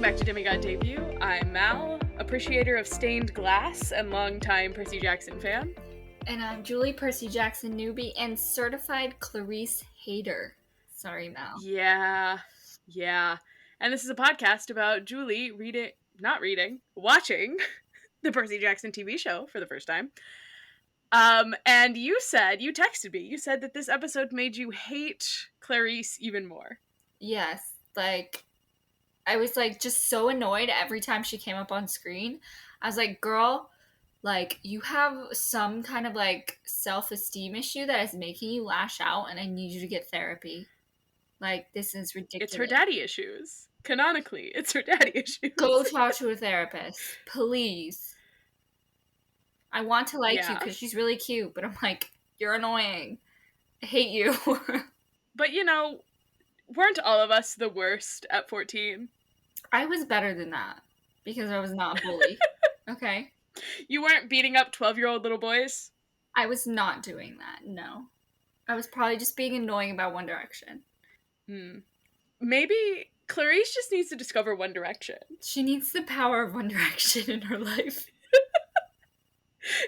back to Demigod Debut. I'm Mal, appreciator of stained glass and longtime Percy Jackson fan. And I'm Julie, Percy Jackson newbie and certified Clarisse hater. Sorry, Mal. Yeah. And this is a podcast about Julie watching the Percy Jackson TV show for the first time. And you texted me, you said that this episode made you hate Clarisse even more. Yes, I was just so annoyed every time she came up on screen. I was like, girl, you have some kind of self-esteem issue that is making you lash out, and I need you to get therapy. This is ridiculous. It's her daddy issues. Canonically, it's her daddy issues. Go talk to a therapist, please. I want to like you because she's really cute, but I'm like, you're annoying. I hate you. But weren't all of us the worst at 14? I was better than that because I was not a bully. Okay? You weren't beating up 12-year-old little boys? I was not doing that, no. I was probably just being annoying about One Direction. Maybe Clarisse just needs to discover One Direction. She needs the power of One Direction in her life.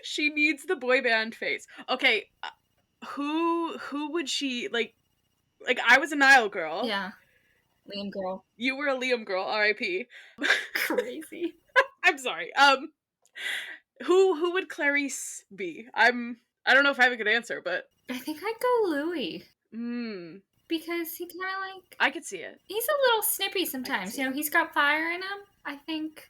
She needs the boy band phase. Okay, who would she, like, I was a Niall girl. Yeah. Liam girl. You were a Liam girl, R.I.P. Crazy. I'm sorry. Who would Clarisse be? I don't know if I have a good answer, but I think I'd go Louis. Because he kind of I could see it. He's a little snippy sometimes. He's got fire in him. I think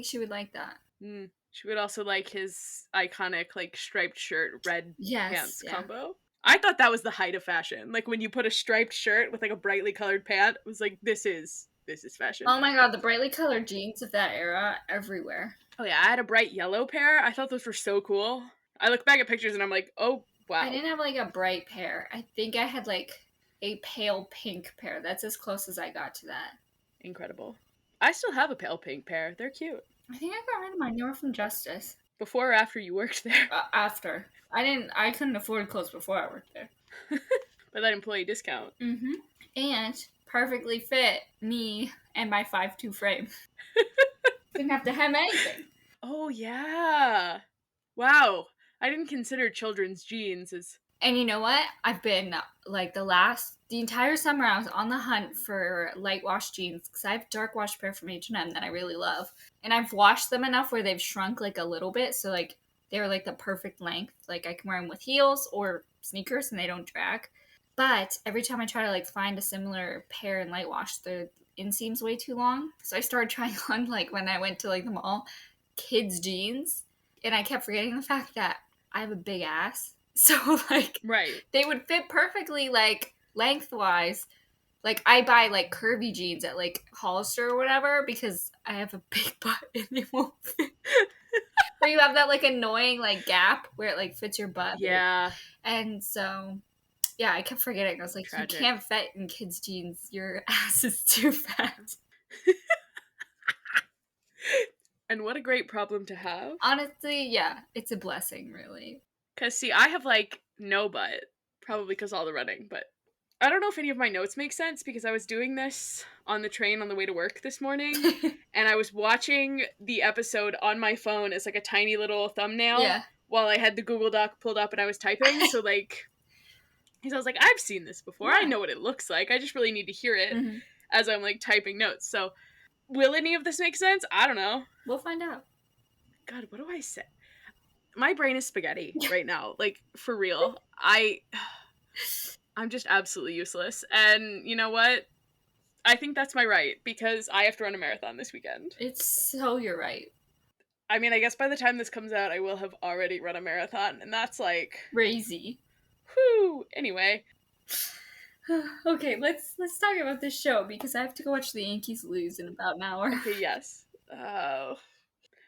she would like that. She would also like his iconic, striped shirt, red pants combo. I thought that was the height of fashion. When you put a striped shirt with a brightly colored pant, it was like, this is fashion. Oh my god, the brightly colored jeans of that era, everywhere. Oh yeah, I had a bright yellow pair. I thought those were so cool. I look back at pictures and I'm like, oh wow. I didn't have a bright pair. I think I had a pale pink pair. That's as close as I got to that. Incredible. I still have a pale pink pair. They're cute. I think I got rid of mine. They were from Justice. Before or after you worked there? After. I couldn't afford clothes before I worked there. By that employee discount. Mm-hmm. And perfectly fit me and my 5'2" frame. Didn't have to hem anything. Oh, yeah. Wow. I didn't consider children's jeans as... And you know what? I've been, the entire summer I was on the hunt for light wash jeans because I have a dark wash pair from H&M that I really love. And I've washed them enough where they've shrunk a little bit. So they're the perfect length. I can wear them with heels or sneakers and they don't drag. But every time I try to find a similar pair in light wash, the inseam's way too long. So I started trying on when I went to the mall, kids jeans. And I kept forgetting the fact that I have a big ass. So right. They would fit perfectly lengthwise. I buy curvy jeans at Hollister or whatever because I have a big butt and they won't fit. Or you have that annoying gap where it fits your butt. Yeah. And so yeah, I kept forgetting. I was like, Tragic. You can't fit in kids' jeans. Your ass is too fat. And what a great problem to have. Honestly, yeah, it's a blessing, really. Because, see, I have, no butt. Probably because all the running, but I don't know if any of my notes make sense because I was doing this on the train on the way to work this morning, and I was watching the episode on my phone as, a tiny little thumbnail while I had the Google Doc pulled up and I was typing, so, because I was like, I've seen this before. Yeah. I know what it looks like. I just really need to hear it as I'm, typing notes. So, will any of this make sense? I don't know. We'll find out. God, what do I say? My brain is spaghetti right now. For real. I'm just absolutely useless. And you know what? I think that's my right, because I have to run a marathon this weekend. It's so your right. I mean, I guess by the time this comes out, I will have already run a marathon, and that's crazy. Whew. Anyway. Okay, let's talk about this show, because I have to go watch the Yankees lose in about an hour. Okay, yes.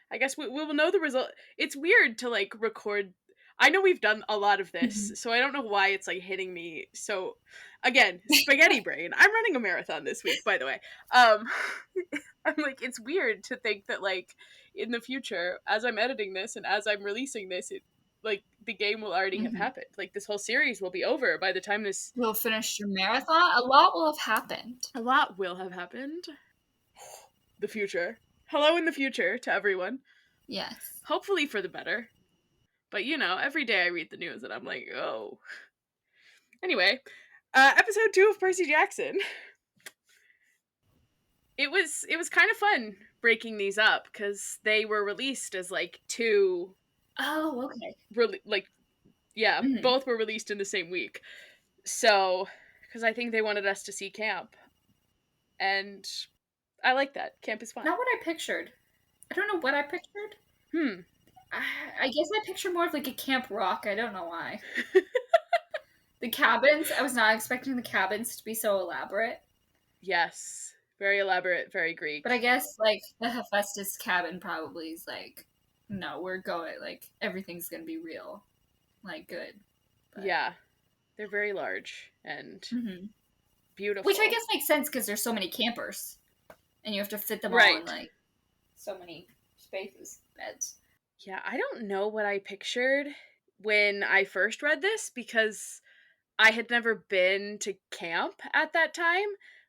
I guess we will know the result. It's weird to record. I know we've done a lot of this, so I don't know why it's hitting me. So again, spaghetti brain. I'm running a marathon this week, by the way. I'm it's weird to think that in the future, as I'm editing this and as I'm releasing this, it the game will already have happened. This whole series will be over by the time this will finish your marathon. A lot will have happened. A lot will have happened. the future. Hello in the future to everyone. Yes. Hopefully for the better. But every day I read the news and I'm like, oh. Anyway, episode 2 of Percy Jackson. It was kind of fun breaking these up because they were released as like two, Oh, okay. both were released in the same week. So, because I think they wanted us to see camp, and I like that. Camp is fun. Not what I pictured. I don't know what I pictured. I guess I picture more of like a Camp Rock. I don't know why. The cabins, I was not expecting the cabins to be so elaborate. Yes. Very elaborate, very Greek. But I guess like the Hephaestus cabin probably is like, no, we're going, like, everything's gonna be real. Like, good. But... yeah. They're very large and beautiful. Which I guess makes sense because there's so many campers. And you have to fit them all in, like, so many spaces, beds. Yeah, I don't know what I pictured when I first read this because I had never been to camp at that time.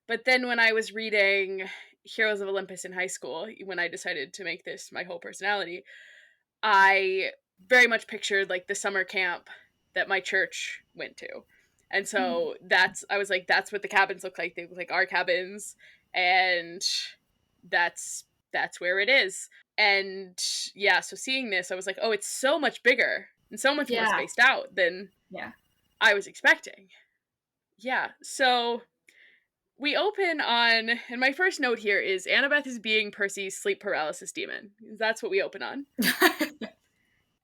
But then when I was reading Heroes of Olympus in high school, when I decided to make this my whole personality, I very much pictured like the summer camp that my church went to. And so I was like, that's what the cabins look like. They look like our cabins. And that's where it is. And yeah, so seeing this, I was like, oh, it's so much bigger and so much more spaced out than I was expecting. Yeah, so we open on, and my first note here is Annabeth is being Percy's sleep paralysis demon. That's what we open on.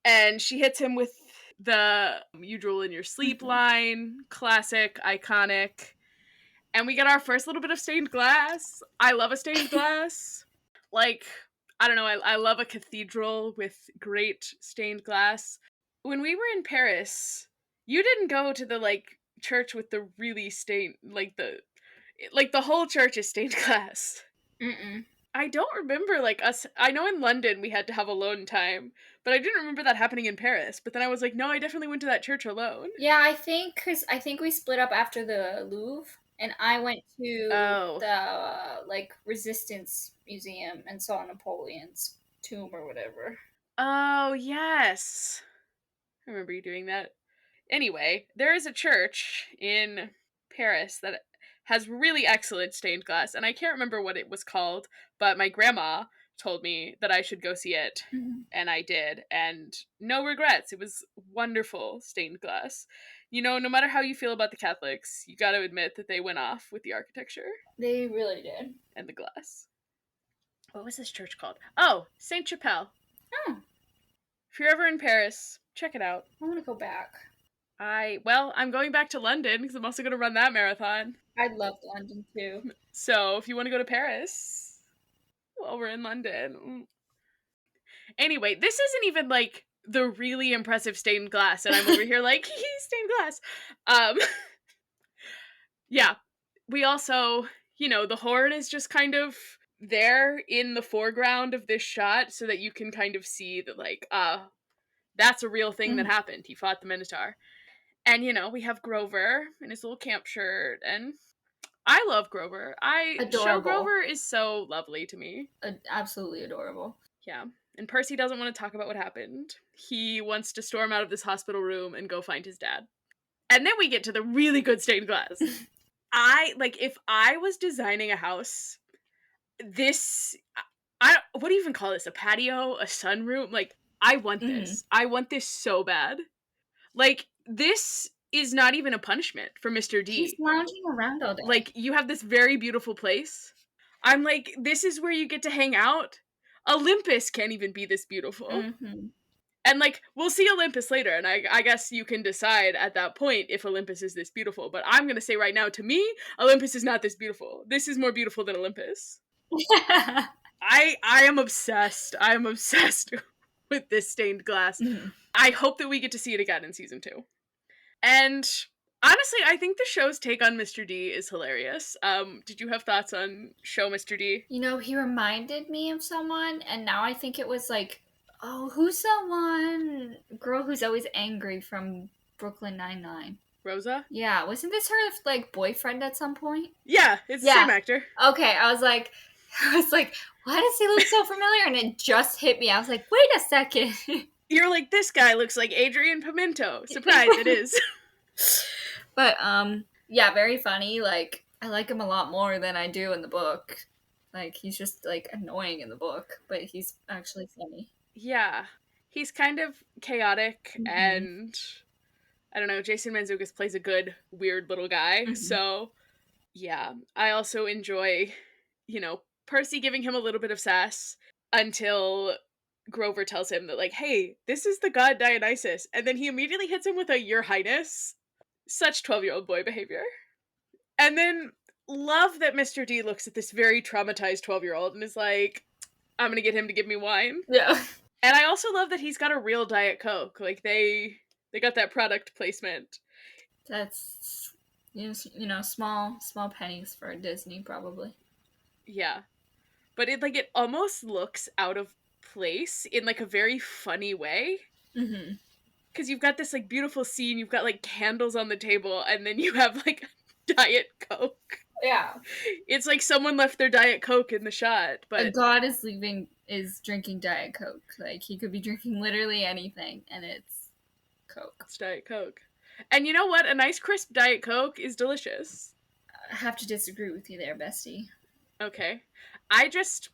And she hits him with the "you drool in your sleep" line, classic, iconic. And we get our first little bit of stained glass. I love a stained glass. Like, I don't know, I love a cathedral with great stained glass. When we were in Paris, you didn't go to the, like, church with the really stained, like, the whole church is stained glass. I don't remember, like, us, I know in London we had to have alone time, but I didn't remember that happening in Paris. But then I was like, no, I definitely went to that church alone. Yeah, I think we split up after the Louvre, and I went to the, like, Resistance Museum and saw Napoleon's tomb or whatever. Oh, yes. I remember you doing that. Anyway, there is a church in Paris that has really excellent stained glass, and I can't remember what it was called, but my grandma told me that I should go see it, and I did, and no regrets. It was wonderful stained glass. No matter how you feel about the Catholics, you gotta admit that they went off with the architecture. They really did. And the glass. What was this church called? Oh, Saint Chapelle. Oh. If you're ever in Paris, check it out. I want to go back. I'm going back to London because I'm also going to run that marathon. I loved London too. So if you want to go to Paris, well, we're in London. Anyway, this isn't even like the really impressive stained glass, and I'm over here like, stained glass. Yeah, we also, the horn is just kind of there in the foreground of this shot so that you can kind of see that, like, that's a real thing that happened. He fought the Minotaur. And, we have Grover in his little camp shirt, and I love Grover. Show Grover is so lovely to me. Absolutely adorable. Yeah. And Percy doesn't want to talk about what happened. He wants to storm out of this hospital room and go find his dad. And then we get to the really good stained glass. If I was designing a house, what do you even call this? A patio? A sunroom? Like, I want this. I want this so bad. Like, this is not even a punishment for Mr. D. He's lounging around all day. Like, you have this very beautiful place. I'm like, this is where you get to hang out? Olympus can't even be this beautiful. And, like, we'll see Olympus later, and I guess you can decide at that point if Olympus is this beautiful. But I'm gonna say right now, to me, Olympus is not this beautiful. This is more beautiful than Olympus. I am obsessed. I am obsessed with this stained glass. I hope that we get to see it again in season 2. And honestly, I think the show's take on Mr. D is hilarious. Did you have thoughts on show Mr. D? He reminded me of someone, and now I think it was like, oh, who's that one girl who's always angry from Brooklyn Nine-Nine? Rosa? Yeah, wasn't this her, like, boyfriend at some point? Yeah, it's the same actor. Okay, I was like, I was like, why does he look so familiar? And it just hit me. I was like, wait a second. You're like, this guy looks like Adrian Pimento. Surprise, it is. But yeah, very funny. Like I like him a lot more than I do in the book. Like he's just like annoying in the book, but he's actually funny. Yeah. He's kind of chaotic, Mm-hmm. and I don't know, Jason Mantzoukas plays a good, weird little guy. Mm-hmm. So, yeah. I also enjoy, Percy giving him a little bit of sass until Grover tells him that, like, hey, this is the god Dionysus. And then he immediately hits him with a Your Highness. Such 12-year-old boy behavior. And then love that Mr. D looks at this very traumatized 12-year-old and is like, I'm gonna get him to give me wine. Yeah. And I also love that he's got a real Diet Coke. Like they got that product placement. That's small pennies for Disney probably. Yeah. But it almost looks out of place in like a very funny way. Mm-hmm. Cause you've got this like beautiful scene, you've got like candles on the table, and then you have like Diet Coke. Yeah. It's like someone left their Diet Coke in the shot, A but god is drinking Diet Coke. Like he could be drinking literally anything and it's Coke. it's Diet Coke. And you know what? A nice crisp Diet Coke is delicious. I have to disagree with you there, bestie. Okay. I just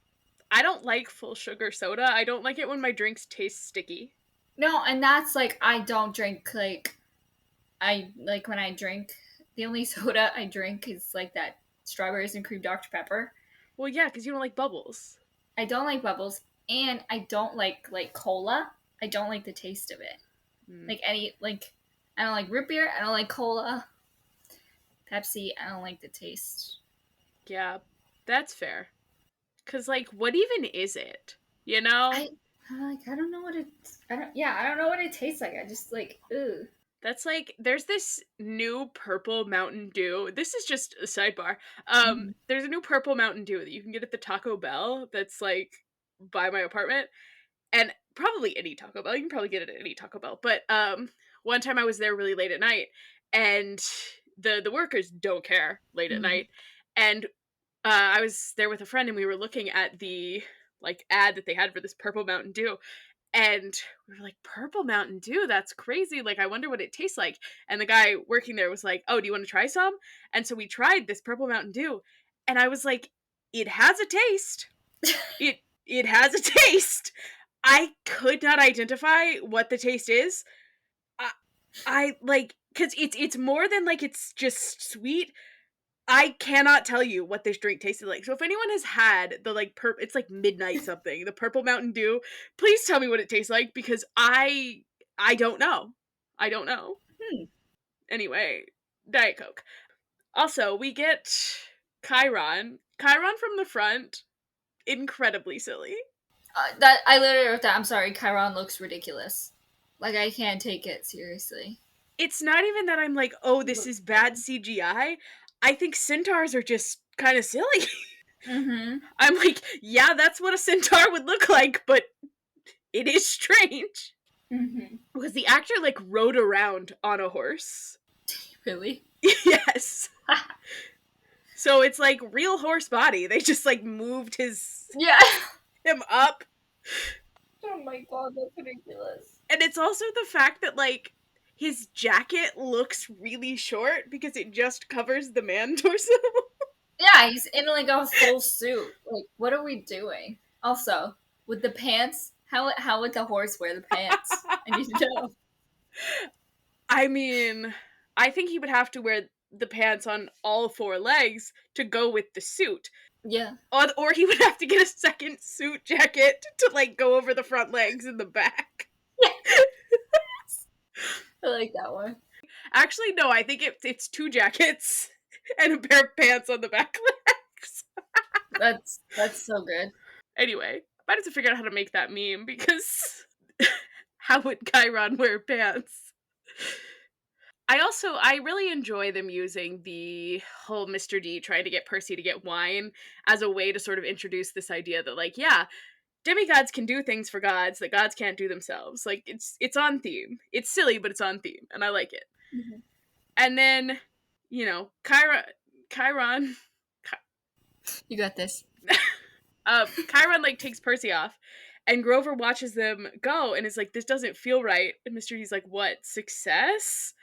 I don't like full sugar soda. I don't like it when my drinks taste sticky. No, and that's like I don't drink like I like when I drink the only soda I drink is like that strawberries and cream Dr. Pepper. Well, yeah, because you don't like bubbles. I don't like bubbles and I don't like cola. I don't like the taste of it. Mm. Like I don't like root beer, I don't like cola. Pepsi, I don't like the taste. Yeah, that's fair. Because, like, what even is it? You know? I I don't know what it I don't know what it tastes like. I just like ugh. That's like, there's this new purple Mountain Dew. This is just a sidebar. Mm-hmm. There's a new purple Mountain Dew that you can get at the Taco Bell that's like by my apartment. And probably any Taco Bell. You can probably get it at any Taco Bell. But one time I was there really late at night, and the workers don't care late at Mm-hmm. night. And I was there with a friend, and we were looking at the like ad that they had for this purple Mountain Dew, and we were like, "Purple Mountain Dew, that's crazy. Like, I wonder what it tastes like." And the guy working there was like, "Oh, do you want to try some?" And so we tried this purple Mountain Dew, and I was like, "It has a taste. It has a taste." I could not identify what the taste is. I, I like because it's more than like it's just sweet. I cannot tell you what this drink tasted like. So if anyone has had the like it's like midnight something, the purple Mountain Dew, please tell me what it tastes like because I don't know. I don't know. Hmm. Anyway, Diet Coke. Also, we get Chiron. Chiron from the front, incredibly silly. That I literally wrote that. I'm sorry, Chiron looks ridiculous. Like I can't take it seriously. It's not even that I'm like, "Oh, He this looks is bad stupid. CGI." I think centaurs are just kind of silly. Mm-hmm. I'm like, "Yeah, that's what a centaur would look like, but it is strange." Mm-hmm. Because the actor like rode around on a horse. Really? Yes. So it's like real horse body. They just like moved Yeah. him up. Oh my god, that's ridiculous. And it's also the fact that like his jacket looks really short because it just covers the man torso. Yeah, he's in like a full suit. Like, what are we doing? Also, with the pants, how would the horse wear the pants? I need to know. I mean, I think he would have to wear the pants on all four legs to go with the suit. Yeah, Or he would have to get a second suit jacket to like go over the front legs and the back. I like that one. Actually, no, I think it's two jackets and a pair of pants on the back legs. That's so good. Anyway, I had to figure out how to make that meme because how would Chiron wear pants? I really enjoy them using the whole Mr. D trying to get Percy to get wine as a way to sort of introduce this idea that like, yeah, demigods can do things for gods that gods can't do themselves. Like it's on theme. It's silly, but it's on theme, and I like it. Mhm. And then, Chiron You got this. Chiron, like, takes Percy off, and Grover watches them go and is like, this doesn't feel right. And Mr. D's like, what, success?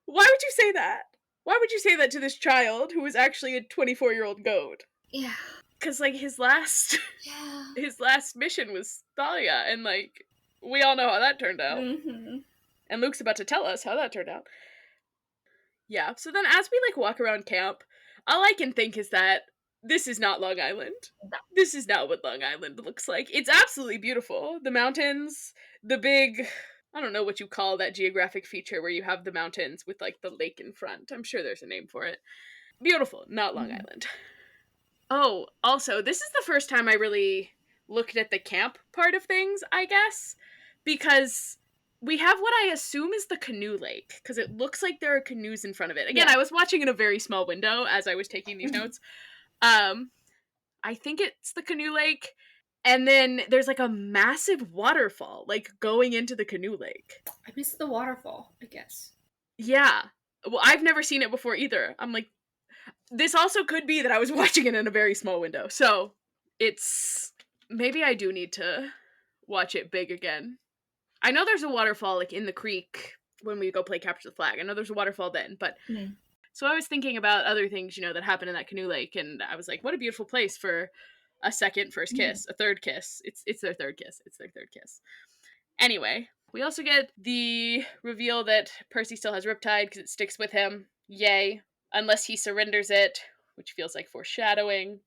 Why would you say that? Why would you say that to this child who was actually a 24-year-old goat? Yeah. Because, like, his last mission was Thalia, and, like, we all know how that turned out. Mm-hmm. And Luke's about to tell us how that turned out. Yeah, so then as we, like, walk around camp, all I can think is that this is not Long Island. No. This is not what Long Island looks like. It's absolutely beautiful. The mountains, the big, I don't know what you call that geographic feature where you have the mountains with, like, the lake in front. I'm sure there's a name for it. Beautiful, not Long Island. Oh, also, this is the first time I really looked at the camp part of things, I guess, because we have what I assume is the canoe lake, because it looks like there are canoes in front of it. Again, I was watching in a very small window as I was taking these notes. I think it's the canoe lake, and then there's, like, a massive waterfall, like, going into the canoe lake. I missed the waterfall, I guess. Yeah. Well, I've never seen it before either. I'm like, this also could be that I was watching it in a very small window. So, it's... maybe I do need to watch it big again. I know there's a waterfall, like, in the creek when we go play Capture the Flag. I know there's a waterfall then, but... So I was thinking about other things, you know, that happened in that canoe lake, and I was like, what a beautiful place for a second first kiss, a third kiss. It's their third kiss. It's their third kiss. Anyway, we also get the reveal that Percy still has Riptide because it sticks with him. Yay. Unless he surrenders it, which feels like foreshadowing.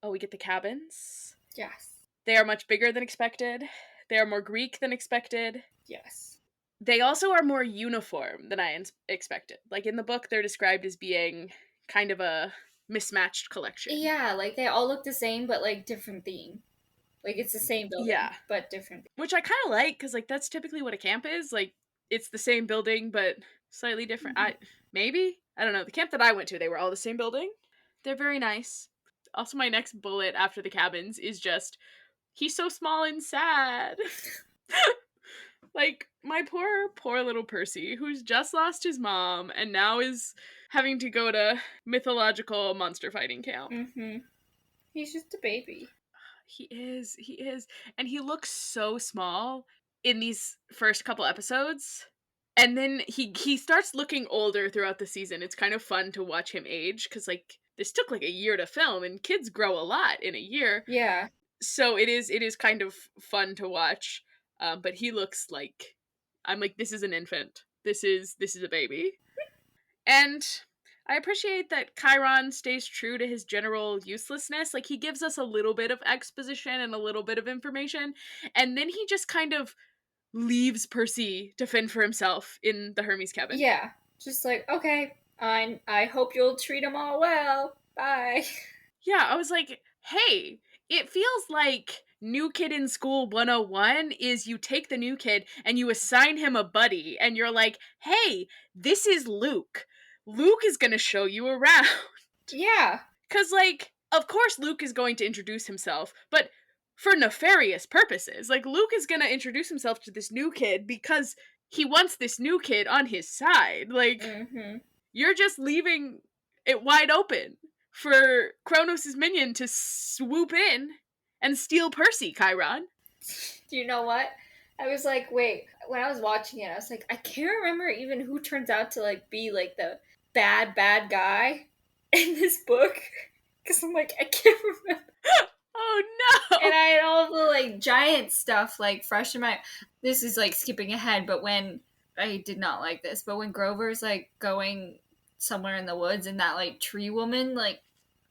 Oh, we get the cabins. Yes. They are much bigger than expected. They are more Greek than expected. Yes. They also are more uniform than I expected. Like, in the book, they're described as being kind of a mismatched collection. Yeah, like, they all look the same, but, like, different theme. Like, it's the same building, but different. Which I kind of like, because, like, that's typically what a camp is. Like, it's the same building, but slightly different. Maybe? I don't know. The camp that I went to, they were all the same building. They're very nice. Also, my next bullet after the cabins is just, he's so small and sad. Like, my poor little Percy, who's just lost his mom and now is having to go to mythological monster fighting camp. He's just a baby. He is. And he looks so small in these first couple episodes. And then he starts looking older throughout the season. It's kind of fun to watch him age, because, like, this took, like, a year to film, and kids grow a lot in a year. Yeah. So it is kind of fun to watch. But he looks like, I'm like, this is an infant. This is a baby. And I appreciate that Chiron stays true to his general uselessness. Like, he gives us a little bit of exposition and a little bit of information, and then he just kind of leaves Percy to fend for himself in the Hermes cabin. Yeah. Just like, okay, I hope you'll treat them all well. Bye. Yeah, I was like, hey, it feels like New Kid in School 101 is you take the new kid and you assign him a buddy, and you're like, hey, this is Luke. Luke is gonna show you around. Yeah. Because, like, of course Luke is going to introduce himself, but for nefarious purposes. Like, Luke is gonna introduce himself to this new kid because he wants this new kid on his side. Like, you're just leaving it wide open for Kronos' minion to swoop in and steal Percy, Chiron. Do you know what? I was like, wait, when I was watching it, I was like, I can't remember even who turns out to, like, be, like, the bad guy in this book. Because I'm like, I can't remember. Oh, no! And I had all the, like, giant stuff, like, fresh in my... This is, like, skipping ahead, but when... I did not like this, but when Grover's, like, going somewhere in the woods and that, like, tree woman, like,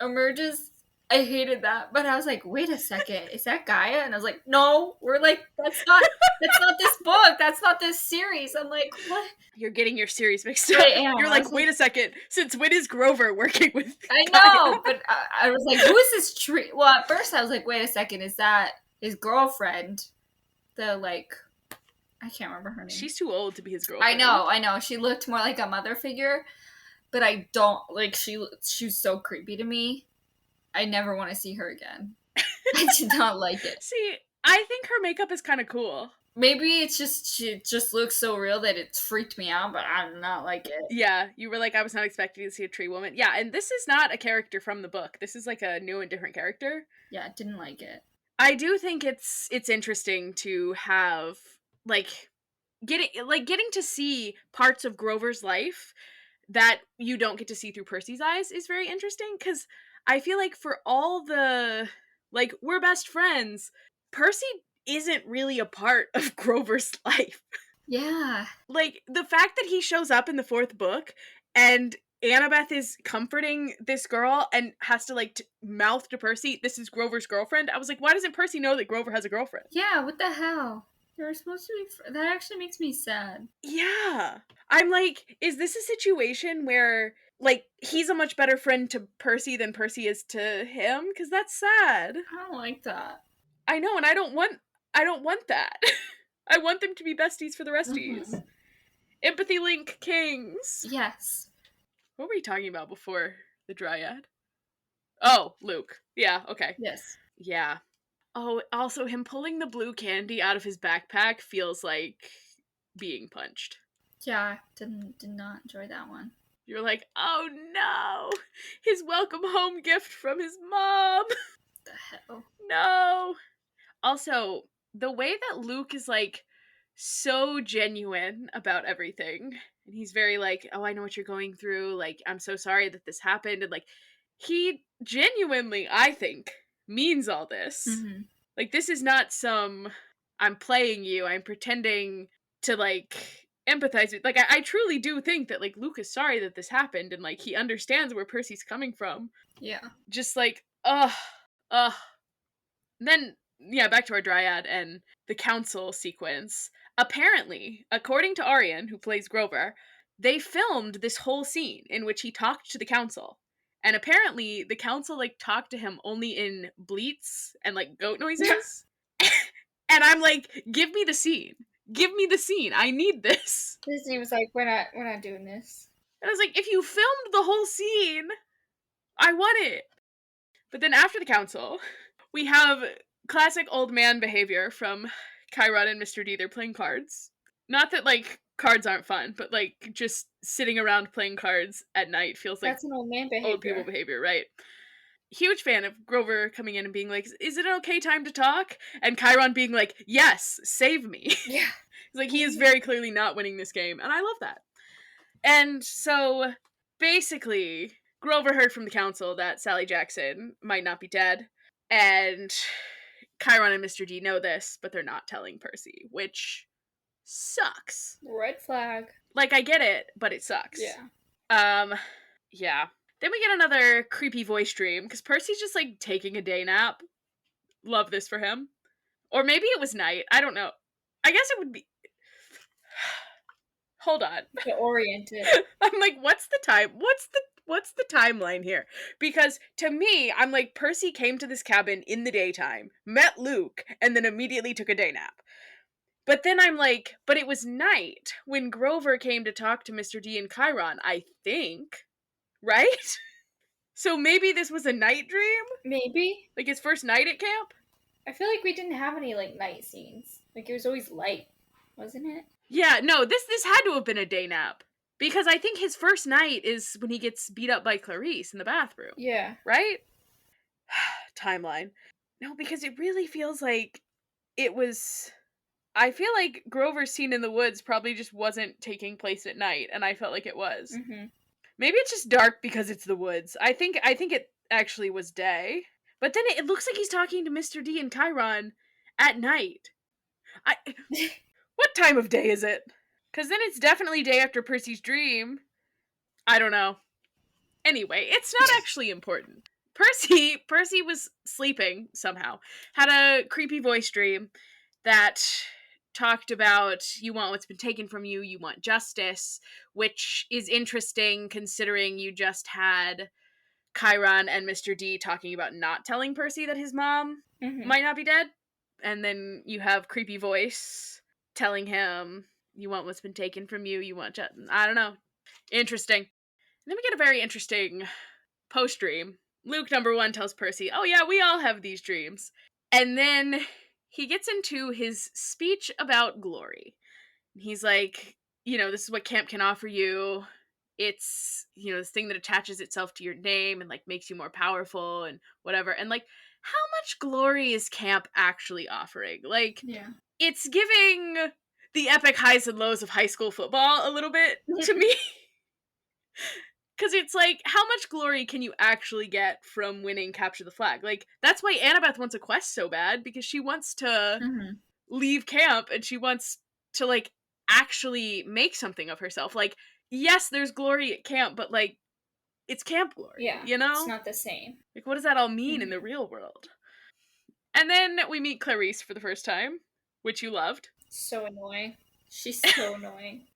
emerges... I hated that, but I was like, wait a second, is that Gaia? And I was like, no, we're like, that's not this book, that's not this series. I'm like, what? You're getting your series mixed up. I am. You're like, wait a second, since when is Grover working with I Gaia? know, but I was like, who is this tree? Well, at first I was like, wait a second, is that his girlfriend? The, like, I can't remember her name. She's too old to be his girlfriend. I know, she looked more like a mother figure, but I don't, like, she was so creepy to me. I never want to see her again. I did not like it. See, I think her makeup is kind of cool. Maybe it's just it just looks so real that it's freaked me out, but I do not like it. Yeah, you were like, I was not expecting to see a tree woman. Yeah, and this is not a character from the book. This is like a new and different character. Yeah, didn't like it. I do think it's interesting to have like getting to see parts of Grover's life that you don't get to see through Percy's eyes is very interesting cuz I feel like for all the like we're best friends, Percy isn't really a part of Grover's life. Yeah. Like the fact that he shows up in the fourth book and Annabeth is comforting this girl and has to like mouth to Percy, "This is Grover's girlfriend." I was like, why doesn't Percy know that Grover has a girlfriend? Yeah, what the hell? They were supposed to be that actually makes me sad. Yeah. I'm like, is this a situation where like he's a much better friend to Percy than Percy is to him? Because that's sad. I don't like that. I know, and I don't want that. I want them to be besties for the resties. Mhm. Empathy link kings. Yes. What were we talking about before the dryad? Oh, Luke. Yeah, okay. Yes. Yeah. Oh, also him pulling the blue candy out of his backpack feels like being punched. Yeah, did not enjoy that one. You're like, oh no, his welcome home gift from his mom. The hell? No. Also, the way that Luke is like so genuine about everything, and he's very like, oh, I know what you're going through. Like, I'm so sorry that this happened. And like, he genuinely, I think, means all this. Mm-hmm. Like, this is not some, I'm playing you, I'm pretending to like empathize with. Like, I truly do think that like Luke is sorry that this happened and like he understands where Percy's coming from. Yeah. Just like, ugh. Then, yeah, back to our dryad and the council sequence. Apparently, according to Arian, who plays Grover, they filmed this whole scene in which he talked to the council. And apparently, the council like talked to him only in bleats and like goat noises. And I'm like, give me the scene. Give me the scene. I need this. Disney was like, we're not doing this. And I was like, if you filmed the whole scene, I want it. But then after the council, we have classic old man behavior from Chiron and Mr. D. They're playing cards. Not that, like, cards aren't fun, but, like, just sitting around playing cards at night feels like That's an old man old people behavior. behavior, right? Huge fan of Grover coming in and being like, is it an okay time to talk? And Chiron being like, yes, save me. Yeah. It's like, he is very clearly not winning this game, and I love that. And so, basically, Grover heard from the council that Sally Jackson might not be dead, and Chiron and Mr. D know this, but they're not telling Percy, which sucks. Red flag. Like, I get it, but it sucks. Yeah. Yeah. Then we get another creepy voice dream, because Percy's just, like, taking a day nap. Love this for him. Or maybe it was night. I don't know. I guess it would be... Hold on. To orient it. I'm like, what's the time? What's the timeline here? Because to me, I'm like, Percy came to this cabin in the daytime, met Luke, and then immediately took a day nap. But then I'm like, but it was night when Grover came to talk to Mr. D and Chiron, I think. Right? So maybe this was a night dream? Maybe. Like his first night at camp? I feel like we didn't have any like night scenes. Like it was always light, wasn't it? Yeah, no, this had to have been a day nap. Because I think his first night is when he gets beat up by Clarisse in the bathroom. Yeah. Right? Timeline. No, because it really feels like it was... I feel like Grover's scene in the woods probably just wasn't taking place at night, and I felt like it was. Mm-hmm. Maybe it's just dark because it's the woods. I think it actually was day. But then it looks like he's talking to Mr. D and Chiron at night. What time of day is it? Because then it's definitely day after Percy's dream. I don't know. Anyway, it's not actually important. Percy was sleeping somehow. Had a creepy voice dream that talked about you want what's been taken from you, you want justice, which is interesting considering you just had Chiron and Mr. D talking about not telling Percy that his mom might not be dead. And then you have creepy voice telling him you want what's been taken from you, you want justice. I don't know. Interesting. And then we get a very interesting post-dream. Luke, number 1, tells Percy, oh yeah, we all have these dreams. And then he gets into his speech about glory. He's like, this is what camp can offer you. It's, this thing that attaches itself to your name and like makes you more powerful and whatever. And like, how much glory is camp actually offering? Like, Yeah. it's giving the epic highs and lows of high school football a little bit to me. Because it's like, how much glory can you actually get from winning Capture the Flag? Like, that's why Annabeth wants a quest so bad, because she wants to Mm-hmm. leave camp and she wants to, like, actually make something of herself. Like, yes, there's glory at camp, but, like, it's camp glory, Yeah, you it's know? not the same. Like, what does that all mean in the Mm-hmm. real world? And then we meet Clarisse for the first time, which you loved. So annoying. She's so annoying.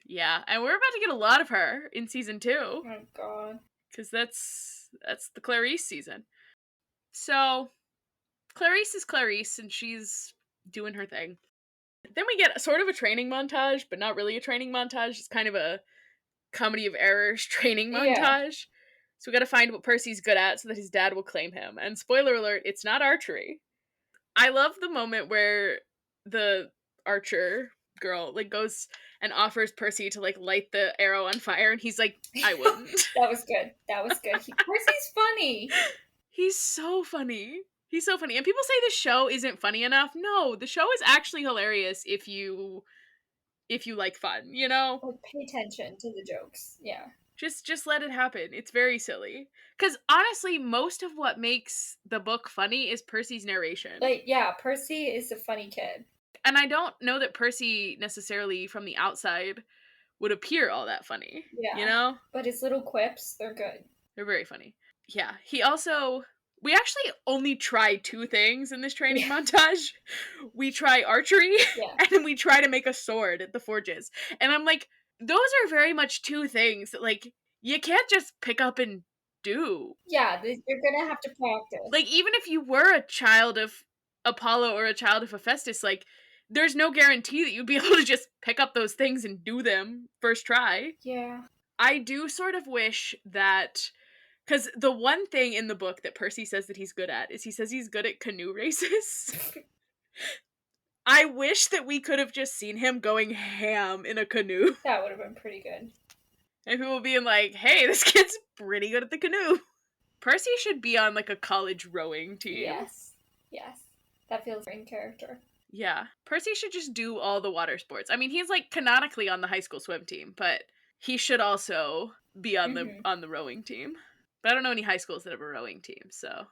Yeah, and we're about to get a lot of her in season 2. Oh god. Because that's the Clarisse season. So, Clarisse is Clarisse, and she's doing her thing. Then we get sort of a training montage, but not really a training montage. It's kind of a comedy of errors training Yeah. montage. So we gotta find what Percy's good at so that his dad will claim him. And spoiler alert, it's not archery. I love the moment where the archer girl like goes and offers Percy to like light the arrow on fire, and he's like, I wouldn't. That was good. That was good. Percy's funny. He's so funny. He's so funny. And people say the show isn't funny enough. No, the show is actually hilarious if you like fun, you know? Like, pay attention to the jokes. Yeah. Just let it happen. It's very silly. Cuz honestly, most of what makes the book funny is Percy's narration. Like, yeah, Percy is a funny kid. And I don't know that Percy necessarily from the outside would appear all that funny. Yeah. You know? But his little quips, they're good. They're very funny. Yeah. We actually only try 2 things in this training montage. We try archery, Yeah. and then we try to make a sword at the forges. And I'm like, those are very much 2 things that, like, you can't just pick up and do. Yeah, you're gonna have to practice. Like, even if you were a child of Apollo or a child of Hephaestus, like, there's no guarantee that you'd be able to just pick up those things and do them first try. Yeah. I do sort of wish that... Because the one thing in the book that Percy says that he's good at is he says he's good at canoe races. I wish that we could have just seen him going ham in a canoe. That would have been pretty good. And people being like, hey, this kid's pretty good at the canoe. Percy should be on, like, a college rowing team. Yes. Yes. That feels in character. Yeah. Percy should just do all the water sports. I mean, he's, like, canonically on the high school swim team, but he should also be on the rowing team. But I don't know any high schools that have a rowing team, so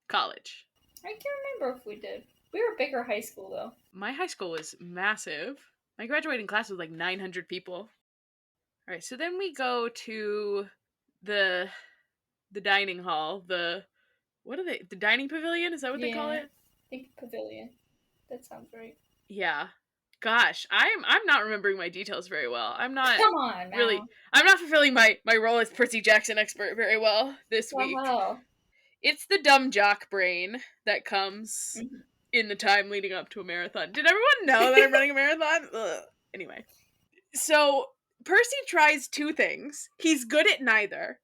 college. I can't remember if we did. We were a bigger high school, though. My high school was massive. My graduating class was like 900 people. All right, so then we go to the dining hall. The dining pavilion? Is that what they call it? I think pavilion. That sounds right. Yeah. Gosh, I'm not remembering my details very well. I'm not Come on, now. really. I'm not fulfilling my role as Percy Jackson expert very well this week. Wow. It's the dumb jock brain that comes in the time leading up to a marathon. Did everyone know that I'm running a marathon? Ugh. Anyway. So, Percy tries 2 things. He's good at neither.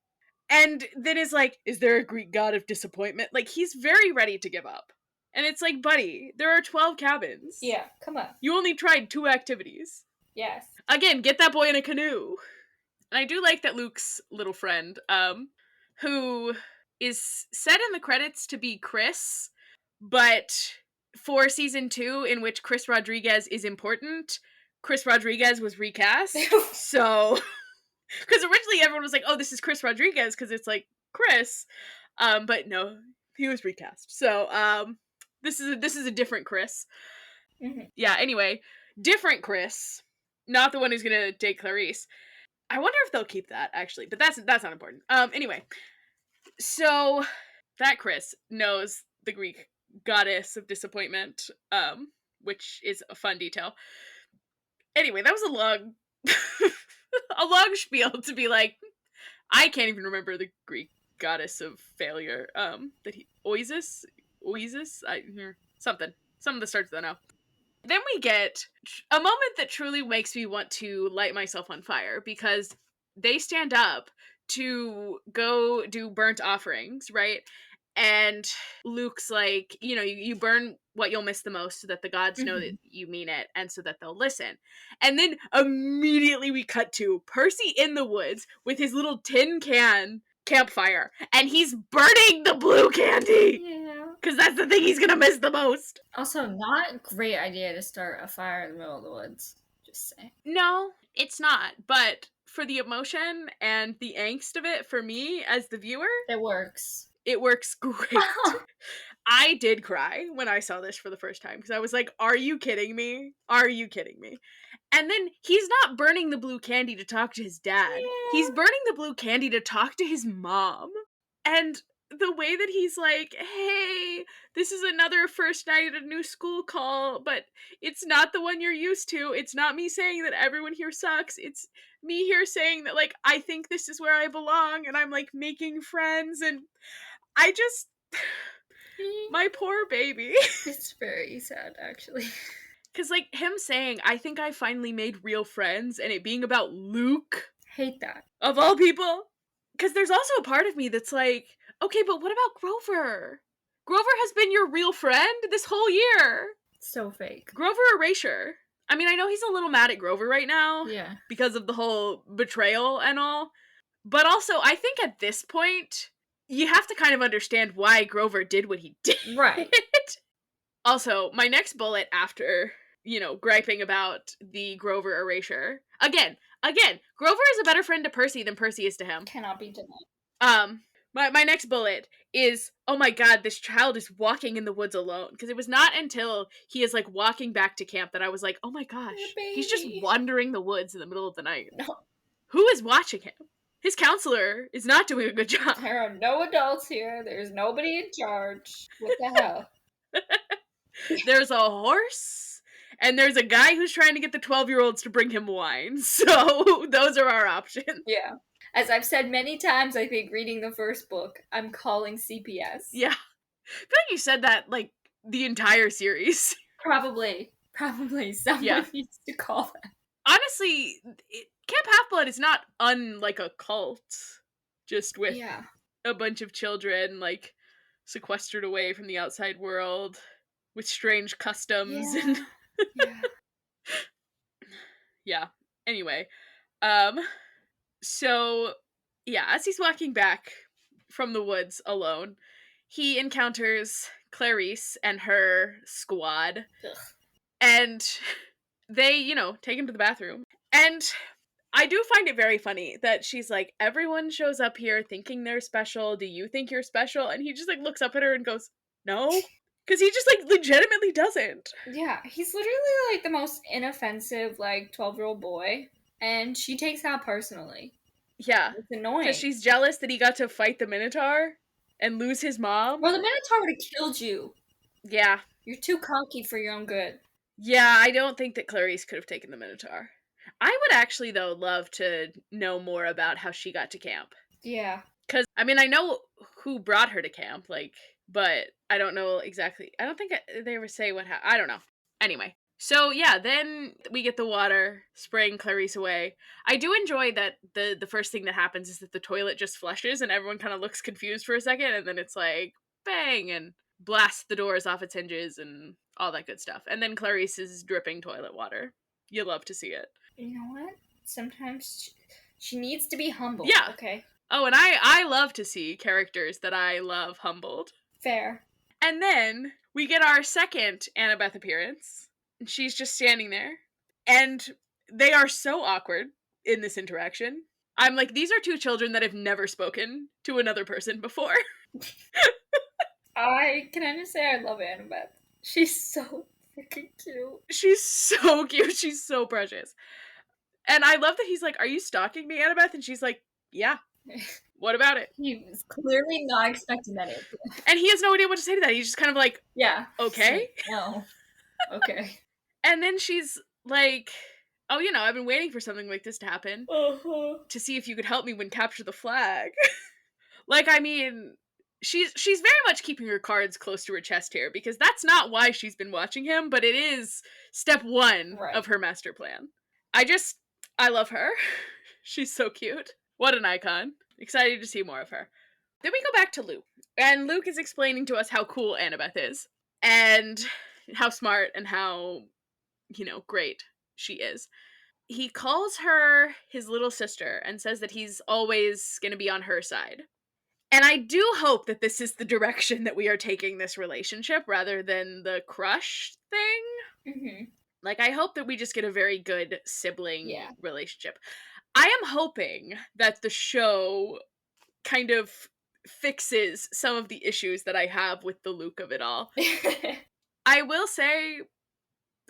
And then is like, is there a Greek god of disappointment? Like, he's very ready to give up. And it's like, buddy, there are 12 cabins. Yeah, come on. You only tried 2 activities. Yes. Again, get that boy in a canoe. And I do like that Luke's little friend, who is said in the credits to be Chris, but for season 2, in which Chris Rodriguez is important, Chris Rodriguez was recast. So, because originally everyone was like, oh, this is Chris Rodriguez, because it's like Chris. But no, he was recast. So, this is a different Chris. Mm-hmm. Yeah, anyway, different Chris. Not the one who's gonna date Clarisse. I wonder if they'll keep that, actually, but that's not important. Anyway, so that Chris knows the Greek goddess of disappointment, which is a fun detail. Anyway, that was a long a long spiel to be like, I can't even remember the Greek goddess of failure. Oisis, something that starts with an O. Then we get a moment that truly makes me want to light myself on fire, because they stand up to go do burnt offerings, right? And Luke's like, you burn what you'll miss the most so that the gods know that Mhm. you mean it and so that they'll listen. And then immediately we cut to Percy in the woods with his little tin can campfire, and he's burning the blue candy Yeah. because that's the thing he's gonna miss the most. Also, not a great idea to start a fire in the middle of the woods. Just say. No, it's not, but for the emotion and the angst of it, for me as the viewer, It works. it works great. I did cry when I saw this for the first time because I was like, are you kidding me? Are you kidding me? And then he's not burning the blue candy to talk to his dad. He's Yeah. burning the blue candy to talk to his mom. And the way that he's like, hey, this is another first night at a new school call, but it's not the one you're used to. It's not me saying that everyone here sucks. It's me here saying that, like, I think this is where I belong and I'm, like, making friends. And I just. My poor baby. It's very sad, actually. Because, like, him saying, I think I finally made real friends, and it being about Luke, Hate that. of all people. Because there's also a part of me that's like, okay, but what about Grover? Grover has been your real friend this whole year. So fake. Grover Erasure. I mean, I know he's a little mad at Grover right now. Yeah. Because of the whole betrayal and all. But also, I think at this point, you have to kind of understand why Grover did what he did. Right. Also, my next bullet after, griping about the Grover erasure. Again, Grover is a better friend to Percy than Percy is to him. Cannot be denied. My next bullet is, oh my god, this child is walking in the woods alone. Because it was not until he is, like, walking back to camp that I was like, oh my gosh, he's just wandering the woods in the middle of the night. No. Who is watching him? His counselor is not doing a good job. There are no adults here. There's nobody in charge. What the hell? There's a horse, and there's a guy who's trying to get the 12-year-olds to bring him wine. So those are our options. Yeah. As I've said many times, I think, reading the first book, I'm calling CPS. Yeah. I feel like you said that, like, the entire series. Probably someone needs to call that. Honestly, Camp Half-Blood is not unlike a cult. Just with a bunch of children, like, sequestered away from the outside world with strange customs. Yeah. And Yeah. yeah. Anyway, so yeah, as he's walking back from the woods alone, he encounters Clarisse and her squad. Ugh. And they, take him to the bathroom. And I do find it very funny that she's like, everyone shows up here thinking they're special. Do you think you're special? And he just, like, looks up at her and goes, no. Because he just, like, legitimately doesn't. Yeah, he's literally, like, the most inoffensive, like, 12-year-old boy. And she takes that personally. Yeah. It's annoying. Because she's jealous that he got to fight the Minotaur and lose his mom. Well, the Minotaur would have killed you. Yeah. You're too cocky for your own good. Yeah, I don't think that Clarisse could have taken the Minotaur. I would actually, though, love to know more about how she got to camp. Yeah. Because, I mean, I know who brought her to camp, like, but I don't know exactly. I don't think they ever say what happened. I don't know. Anyway. So, yeah, then we get the water spraying Clarisse away. I do enjoy that the first thing that happens is that the toilet just flushes and everyone kind of looks confused for a second, and then it's like, bang, and blasts the doors off its hinges and all that good stuff. And then Clarisse is dripping toilet water. You love to see it. You know what? Sometimes she needs to be humbled. Yeah. Okay. Oh, and I love to see characters that I love humbled. Fair. And then we get our second Annabeth appearance. And she's just standing there. And they are so awkward in this interaction. I'm like, these are two children that have never spoken to another person before. Can I just say I love Annabeth? She's so freaking cute. She's so cute. She's so precious. And I love that he's like, are you stalking me, Annabeth? And she's like, yeah. What about it? He was clearly not expecting that answer. And he has no idea what to say to that. He's just kind of like, yeah. Okay. No. Okay. And then she's like, oh, I've been waiting for something like this to happen. To see if you could help me win Capture the Flag. Like, I mean, she's very much keeping her cards close to her chest here, because that's not why she's been watching him, but it is step one of her master plan. I love her. She's so cute. What an icon. Excited to see more of her. Then we go back to Luke. And Luke is explaining to us how cool Annabeth is. And how smart and how, great she is. He calls her his little sister and says that he's always going to be on her side. And I do hope that this is the direction that we are taking this relationship rather than the crush thing. Mm-hmm. Like, I hope that we just get a very good sibling Yeah. relationship. I am hoping that the show kind of fixes some of the issues that I have with the Luke of it all. I will say,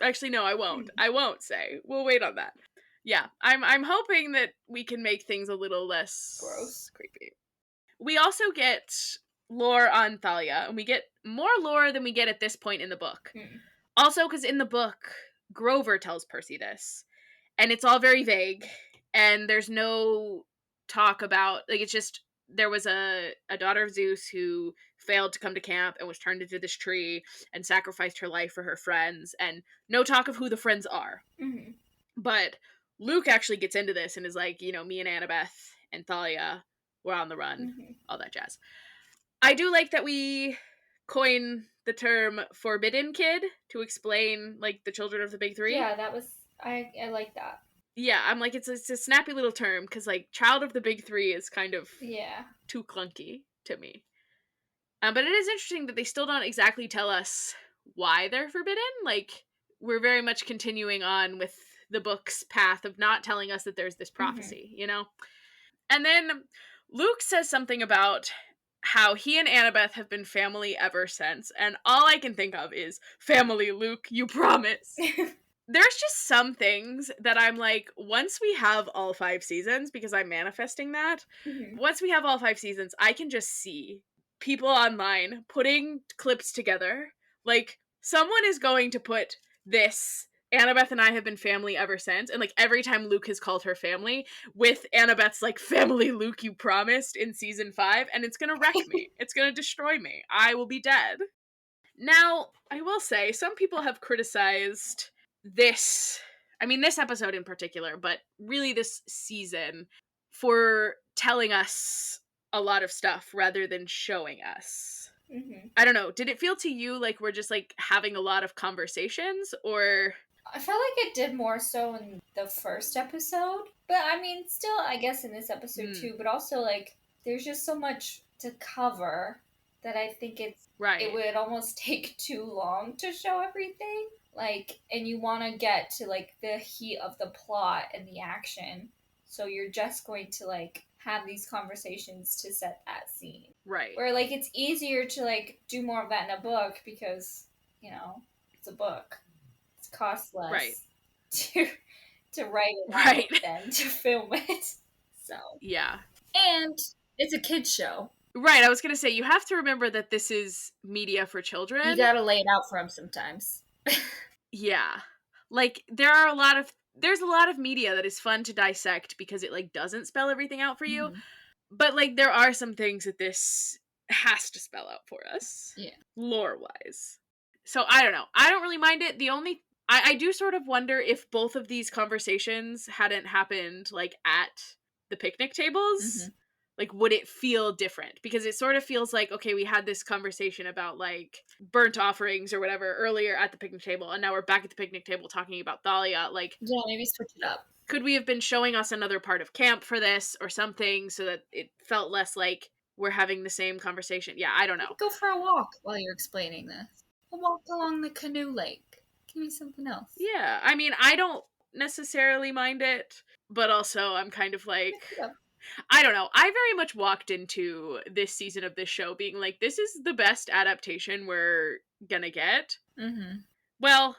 actually, no, I won't. I won't say. We'll wait on that. Yeah, I'm hoping that we can make things a little less Gross. creepy. We also get lore on Thalia, and we get more lore than we get at this point in the book. Also, because in the book, Grover tells Percy this, and it's all very vague, and there's no talk about, like, it's just, there was a daughter of Zeus who failed to come to camp and was turned into this tree and sacrificed her life for her friends, and no talk of who the friends are. Mm-hmm. But Luke actually gets into this and is like, me and Annabeth and Thalia, we're on the run, all that jazz. I do like that we coin the term forbidden kid to explain, like, the children of the big three. Yeah, that was, I like that. Yeah, I'm like, it's a snappy little term, because, like, child of the big three is kind of too clunky to me. But it is interesting that they still don't exactly tell us why they're forbidden. Like, we're very much continuing on with the book's path of not telling us that there's this prophecy, And then Luke says something about how he and Annabeth have been family ever since, and all I can think of is, family, Luke, you promise. There's just some things that I'm like, once we have all 5 seasons, because I'm manifesting that, once we have all 5 seasons, I can just see people online putting clips together. Like, someone is going to put this, Annabeth and I have been family ever since, and, like, every time Luke has called her family, with Annabeth's, like, family, Luke, you promised, in season 5, and it's gonna wreck me. It's gonna destroy me. I will be dead. Now, I will say, some people have criticized this episode in particular, but really this season, for telling us a lot of stuff rather than showing us. I don't know, did it feel to you like we're just, like, having a lot of conversations, or... I felt like it did more so in the first episode, but I mean, still, I guess in this episode too, but also, like, there's just so much to cover that I think it would almost take too long to show everything. Like, and you want to get to, like, the heat of the plot and the action, so you're just going to, like, have these conversations to set that scene. Right. Where, like, it's easier to, like, do more of that in a book because, it's a book. It costs less to write it out than to film it. So. Yeah. And it's a kid's show. Right, I was gonna say, you have to remember that this is media for children. You gotta lay it out for them sometimes. Yeah. Like, there's a lot of media that is fun to dissect because it, like, doesn't spell everything out for you. But, like, there are some things that this has to spell out for us. Yeah. Lore-wise. So, I don't know. I don't really mind it. I do sort of wonder if both of these conversations hadn't happened, like, at the picnic tables. Like, would it feel different? Because it sort of feels like, okay, we had this conversation about, like, burnt offerings or whatever earlier at the picnic table, and now we're back at the picnic table talking about Thalia. Like, yeah, maybe switch it up. Could we have been showing us another part of camp for this or something so that it felt less like we're having the same conversation? Yeah, I don't know. Go for a walk while you're explaining this. A walk along the canoe lake. Give me something else. Yeah, I mean, I don't necessarily mind it, but also I'm kind of like... I don't know. I very much walked into this season of this show being like, this is the best adaptation we're gonna get. Well,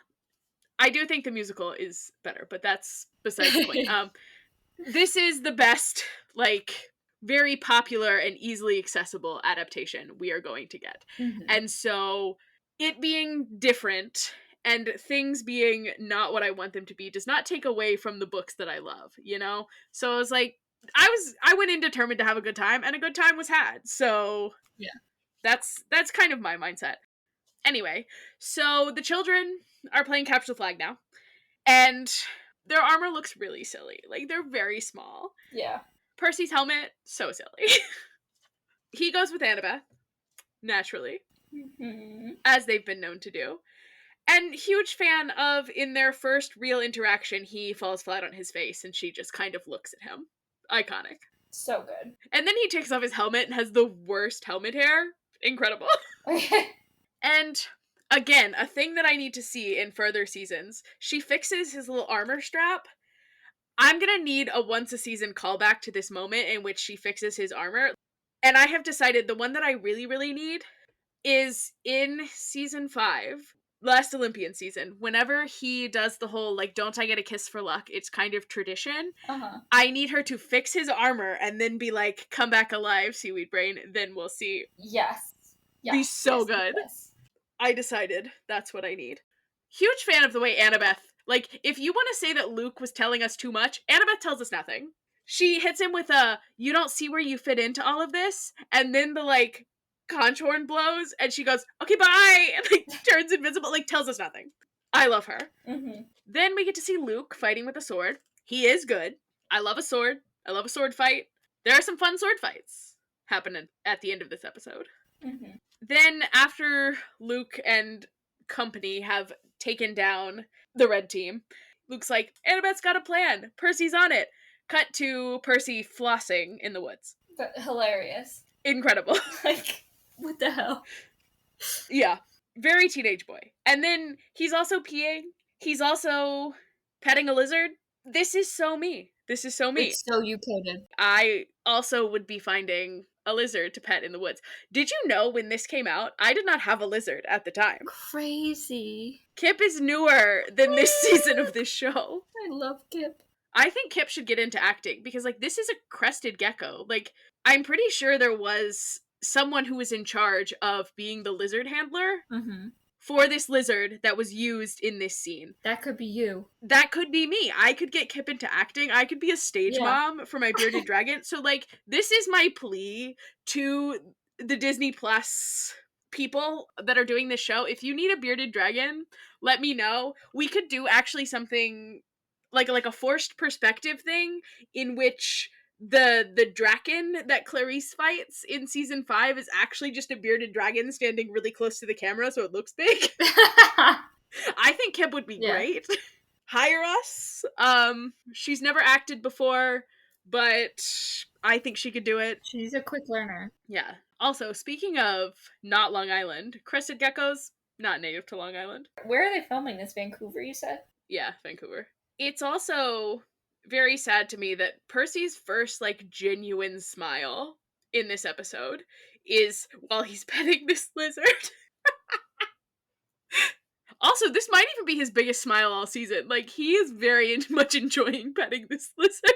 I do think the musical is better, but that's besides the point. This is the best, like, very popular and easily accessible adaptation we are going to get. And so, it being different and things being not what I want them to be does not take away from the books that I love, So I was like, I went in determined to have a good time, and a good time was had. So yeah, that's kind of my mindset. Anyway, so the children are playing capture the flag now, and their armor looks really silly. Like, they're very small. Yeah. Percy's helmet, so silly. He goes with Annabeth, naturally, as they've been known to do. And huge fan of, in their first real interaction, he falls flat on his face and she just kind of looks at him. Iconic. So good. And then he takes off his helmet and has the worst helmet hair. Incredible. And again, a thing that I need to see in further seasons, she fixes his little armor strap. I'm gonna need a once a season callback to this moment in which she fixes his armor. And I have decided the one that I really, really need is in season 5, last Olympian season. Whenever he does the whole, like, don't I get a kiss for luck, it's kind of tradition. I need her to fix his armor and then be like, come back alive, seaweed brain, then we'll see. Yes. Be so good. Yes. I decided that's what I need. Huge fan of the way Annabeth, like, if you want to say that Luke was telling us too much, Annabeth tells us nothing. She hits him with a, you don't see where you fit into all of this, and then the, like, conch horn blows, and she goes, okay, bye, and, like, turns invisible, like, tells us nothing. I love her. Then we get to see Luke fighting with a sword. He is good. I love a sword. I love a sword fight. There are some fun sword fights happening at the end of this episode. Then, after Luke and company have taken down the red team, Luke's like, Annabeth's got a plan. Percy's on it. Cut to Percy flossing in the woods. But hilarious. Incredible. Like, what the hell? Yeah. Very teenage boy. And then he's also peeing. He's also petting a lizard. This is so me. This is so me. It's so you coded. I also would be finding a lizard to pet in the woods. Did you know when this came out, I did not have a lizard at the time. Crazy. Kip is newer than this season of this show. I love Kip. I think Kip should get into acting because, like, this is a crested gecko. Like, I'm pretty sure there was someone who was in charge of being the lizard handler for this lizard that was used in this scene. That could be you. That could be me. I could get Kip into acting. I could be a stage mom for my bearded dragon. So, like, this is my plea to the Disney Plus people that are doing this show. If you need a bearded dragon, let me know. We could do actually something like a forced perspective thing in which the dragon that Clarisse fights in season 5 is actually just a bearded dragon standing really close to the camera so it looks big. I think Kip would be great. Hire us. She's never acted before, but I think she could do it. She's a quick learner. Yeah. Also, speaking of not Long Island, crested geckos, not native to Long Island. Where are they filming this? Vancouver, you said? Yeah, Vancouver. It's also very sad to me that Percy's first, like, genuine smile in this episode is while he's petting this lizard. Also, this might even be his biggest smile all season. Like, he is very much enjoying petting this lizard.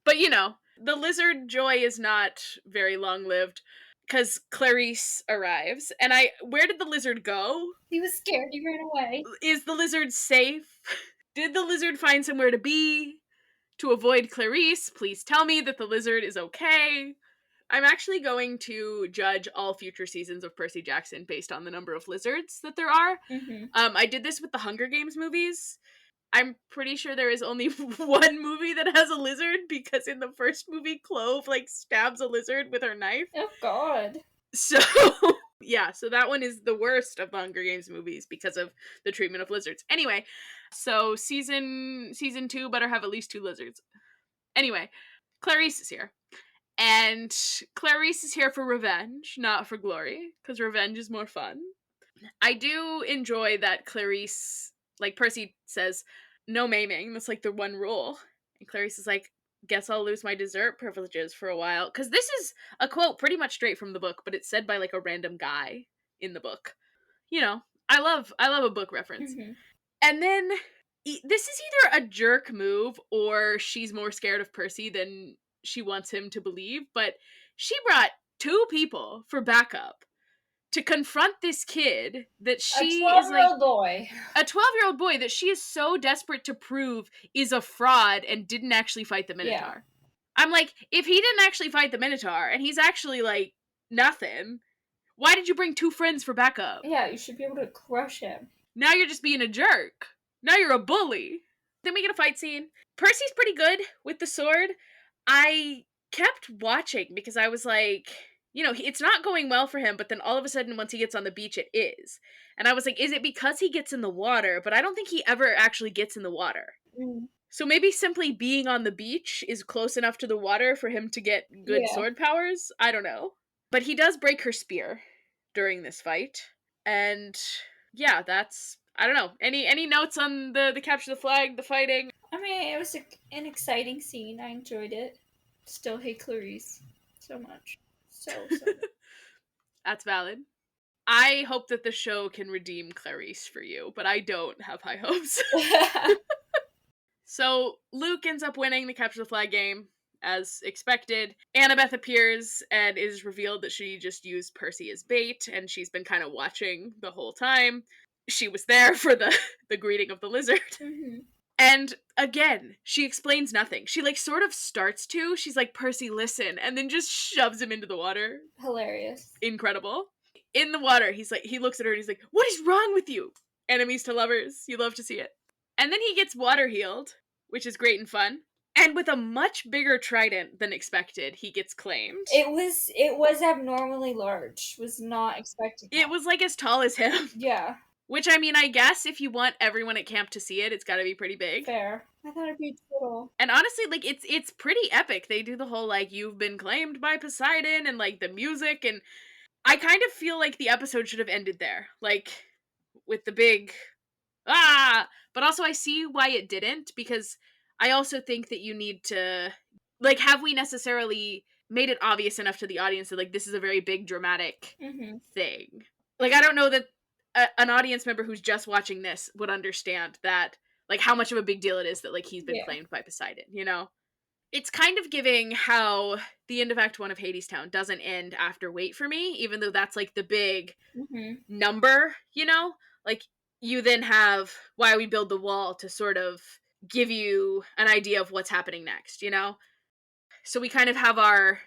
But, you know, the lizard joy is not very long-lived because Clarisse arrives. And where did the lizard go? He was scared. He ran away. Is the lizard safe? Did the lizard find somewhere to be? To avoid Clarisse, please tell me that the lizard is okay. I'm actually going to judge all future seasons of Percy Jackson based on the number of lizards that there are. I did this with the Hunger Games movies. I'm pretty sure there is only one movie that has a lizard because in the first movie, Clove, like, stabs a lizard with her knife. Oh, God. So, yeah, so that one is the worst of the Hunger Games movies because of the treatment of lizards. Anyway, so season 2 better have at least 2 lizards. Anyway, Clarisse is here. And Clarisse is here for revenge, not for glory, because revenge is more fun. I do enjoy that Clarisse, like, Percy says, no maiming, that's, like, the one rule. And Clarisse is like, guess I'll lose my dessert privileges for a while. Because this is a quote pretty much straight from the book, but it's said by, like, a random guy in the book. You know, I love a book reference. And then, this is either a jerk move, or she's more scared of Percy than she wants him to believe, but she brought 2 people for backup to confront this kid that she is like a 12-year-old boy that she is so desperate to prove is a fraud and didn't actually fight the Minotaur. Yeah. I'm like, if he didn't actually fight the Minotaur and he's actually like nothing, why did you bring 2 friends for backup? Yeah, you should be able to crush him. Now you're just being a jerk. Now you're a bully. Then we get a fight scene. Percy's pretty good with the sword. I kept watching because I was like, you know, it's not going well for him, but then all of a sudden, once he gets on the beach, it is. And I was like, is it because he gets in the water? But I don't think he ever actually gets in the water. Mm. So maybe simply being on the beach is close enough to the water for him to get good Yeah. sword powers. I don't know. But he does break her spear during this fight. And yeah, that's, I don't know. Any notes on the capture the flag, the fighting? I mean, it was an exciting scene. I enjoyed it. Still hate Clarisse so much. So much. That's valid. I hope that the show can redeem Clarisse for you, but I don't have high hopes. So Luke ends up winning the capture the flag game, as expected. Annabeth appears and it is revealed that she just used Percy as bait, and she's been kind of watching the whole time. She was there for the greeting of the lizard. Mhm. And again, she explains nothing. She like sort of starts to. She's like, Percy, listen, and then just shoves him into the water. Hilarious. Incredible. In the water, he's like, he looks at her and he's like, what is wrong with you? Enemies to lovers. You love to see it. And then he gets water healed, which is great and fun. And with a much bigger trident than expected, he gets claimed. It was abnormally large. Was not expecting It that. was like as tall as him. Yeah. Which, I mean, I guess if you want everyone at camp to see it, it's gotta be pretty big. Fair. I thought it'd be little. And honestly, like, it's pretty epic. They do the whole, like, you've been claimed by Poseidon, and, like, the music, and I kind of feel like the episode should have ended there. Like, with the big, ah! But also I see why it didn't, because I also think that you need to, like, have we necessarily made it obvious enough to the audience that, like, this is a very big dramatic thing? Like, I don't know that an audience member who's just watching this would understand that, like, how much of a big deal it is that, like, he's been Yeah. claimed by Poseidon, you know? It's kind of giving how the end of Act 1 of Hadestown doesn't end after Wait for Me, even though that's, like, the big number, you know? Like, you then have Why We Build the Wall to sort of give you an idea of what's happening next, you know? So we kind of have our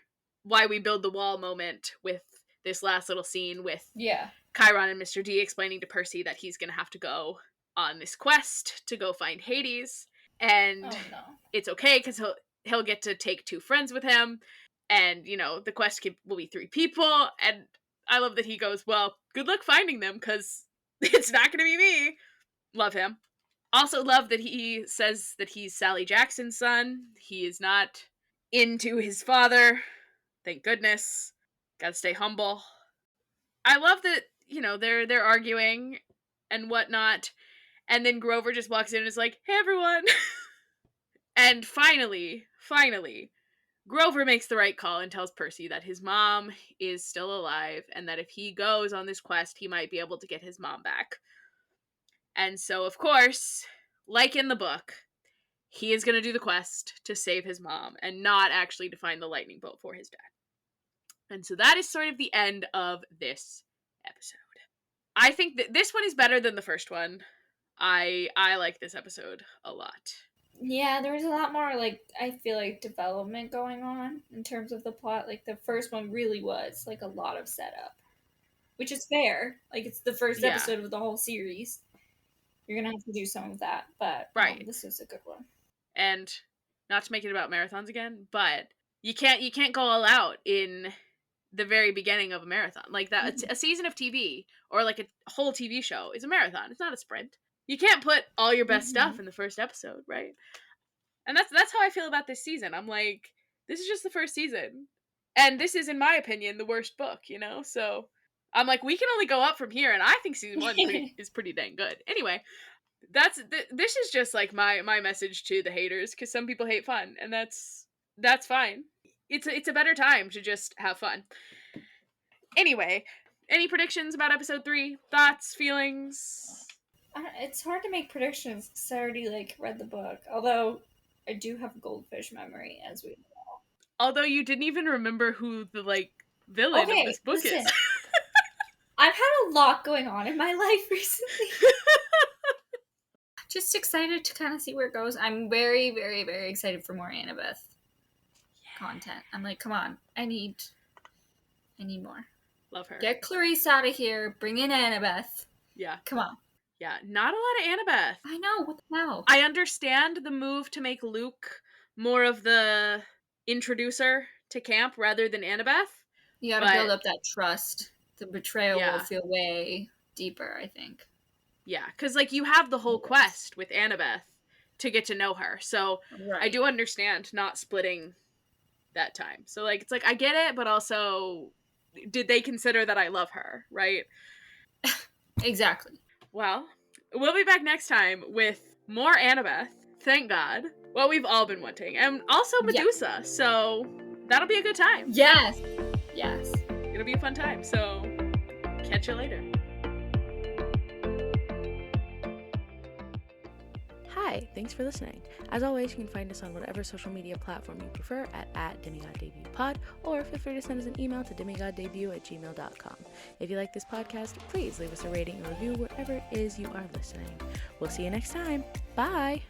Why We Build the Wall moment with this last little scene with Yeah. Chiron and Mr. D explaining to Percy that he's gonna have to go on this quest to go find Hades, and Oh no. it's okay because he'll get to take 2 friends with him, and you know the quest will be 3 people, and I love that he goes, well, good luck finding them because it's not gonna be me. Love him. Also love that he says that he's Sally Jackson's son. He is not into his father. Thank goodness. Gotta stay humble. I love that, you know, they're arguing and whatnot, and then Grover just walks in and is like, hey everyone. And finally, Grover makes the right call and tells Percy that his mom is still alive, and that if he goes on this quest, he might be able to get his mom back. And so, of course, like in the book, he is going to do the quest to save his mom and not actually to find the lightning bolt for his dad. And so that is sort of the end of this episode. I think that this one is better than the first one. I like this episode a lot. Yeah, there was a lot more, like, I feel like, development going on in terms of the plot. Like, the first one really was, like, a lot of setup. Which is fair. Like, it's the first Yeah. episode of the whole series. You're gonna have to do some of that, but Right. this is a good one. And not to make it about marathons again, but you can't go all out in the very beginning of a marathon. Like that, a season of TV or like a whole TV show is a marathon. It's not a sprint. You can't put all your best stuff in the first episode, right? And that's how I feel about this season. I'm like, this is just the first season. And this is, in my opinion, the worst book, you know? So I'm like, we can only go up from here, and I think season 1 is pretty dang good. Anyway, this is just like my message to the haters, because some people hate fun, and that's fine. It's a better time to just have fun. Anyway, any predictions about episode 3? Thoughts, feelings? It's hard to make predictions because I already like read the book. Although I do have goldfish memory, as we know. Although you didn't even remember who the like villain of this book is. I've had a lot going on in my life recently. Just excited to kind of see where it goes. I'm very, very, very excited for more Annabeth content. I'm like, come on, I need more. Love her. Get Clarisse out of here. Bring in Annabeth. Yeah. Come on. Yeah, not a lot of Annabeth. I know, what the hell? I understand the move to make Luke more of the introducer to camp rather than Annabeth. You gotta build But up that trust. The betrayal will yeah. feel way deeper, I think. Yeah, because, like, you have the whole Yes. quest with Annabeth to get to know her. So I Right. do understand not splitting that time. So, like, it's like, I get it, but also, did they consider that I love her, right? Exactly. Well, we'll be back next time with more Annabeth. Thank God. What we've all been wanting. And also Yeah. Medusa. So that'll be a good time. Yes. Yes. It'll be a fun time. So catch you later. Hi, thanks for listening. As always, you can find us on whatever social media platform you prefer at DemigodDebutPod, or feel free to send us an email to demigoddebut@gmail.com. If you like this podcast, please leave us a rating and review wherever it is you are listening. We'll see you next time. Bye!